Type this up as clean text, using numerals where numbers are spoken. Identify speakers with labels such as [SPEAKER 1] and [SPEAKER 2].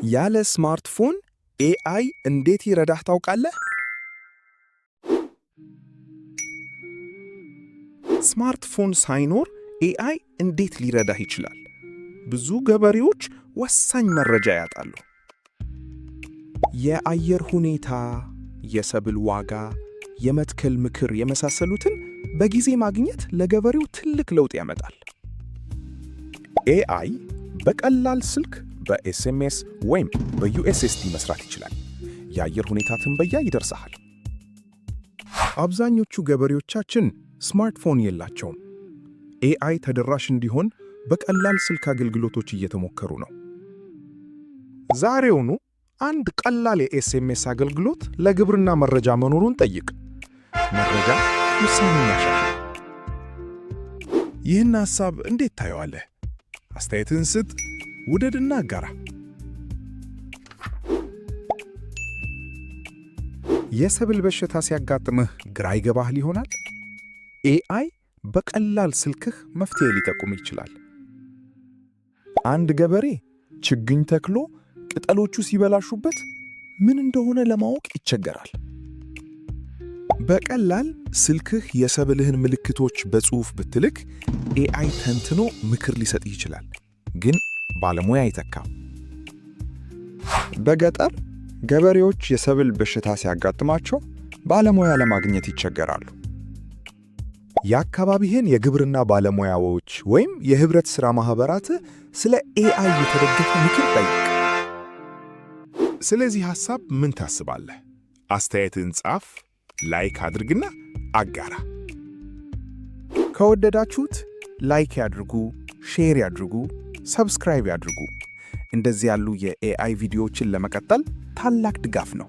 [SPEAKER 1] ያለ ስማርትፎን ኤአይ እንዴት ይረዳህ ታውቃለህ? ስማርትፎን ሳይኖር ኤአይ እንዴት ሊረዳህ ይችላል? ብዙ ገበሬዎች ወሳኝ መረጃ ያጣሉ። የአየር ሁኔታ፣ የሰብል ዋጋ፣ የመትከል ምክር የመሳሰሉትን በጊዜ ማግኘት ለገበሬው ትልቅ ለውጥ ያመጣል። ኤአይ በቀላል ስልክ በኤስኤምኤስ ወይም በዩኤስኤስዲ መስራት ይችላል። የአየር ሁኔታ ትንበያ ይደርሳል። አብዛኞቹ ገበሬዎቻችን ስማርትፎን የላቸውም። ኤአይ ተደራሽ እንዲሆን በቀላል ስልክ አገልግሎቶች እየተሞከሩ ነው። ዛሬውኑ አንድ ቀላል የኤስኤምኤስ አገልግሎት ለግብርና መረጃ መኖሩን ጠይቅ። መረጃ ውሳኔን ያሻሽላል። ይህን ሐሳብ እንዴት ታየዋለህ? አስተያየትህን ስጥ፣ ውደድና አጋራ። የሰብል በሽታ ሲያጋጥምህ ግራ ይገባህ ይሆናል? ኤአይ በቀላል ስልክህ መፍትሄ ሊጠቁም ይችላል። አንድ ገበሬ ችግኝ ተክሎ ቅጠሎቹ ሲበላሹበት ምን እንደሆነ ለማወቅ ይቸገራል። በቀላል ስልክህ የሰብልህን ምልክቶች በጽሑፍ ብትልክ ኤአይ ተንትኖ ምክር ሊሰጥህ ይችላል፣ ግን ባለሙያ አይተካም። በገጠር ገበሬዎች የሰብል በሽታ ሲያጋጥማቸው ባለሙያ ለማግኘት ይቸገራሉ። የአካባቢህን የግብርና ባለሙያዎች ወይም የህብረት ሥራ ማኅበራት ስለ ኤአይ የተደገፈ ምክር ጠይቅ። ስለዚህ ሐሳብ ምን ታስባለህ? አስተያየትን ጻፍ፣ ላይክ አድርግና አጋራ። ከወደዳችሁት ላይክ ያድርጉ፣ ሼር ያድርጉ፣ ሰብስክራይብ ያድርጉ። እንደዚህ ያሉ የኤአይ ቪዲዮዎችን ለመቀጠል ታላቅ ድጋፍ ነው።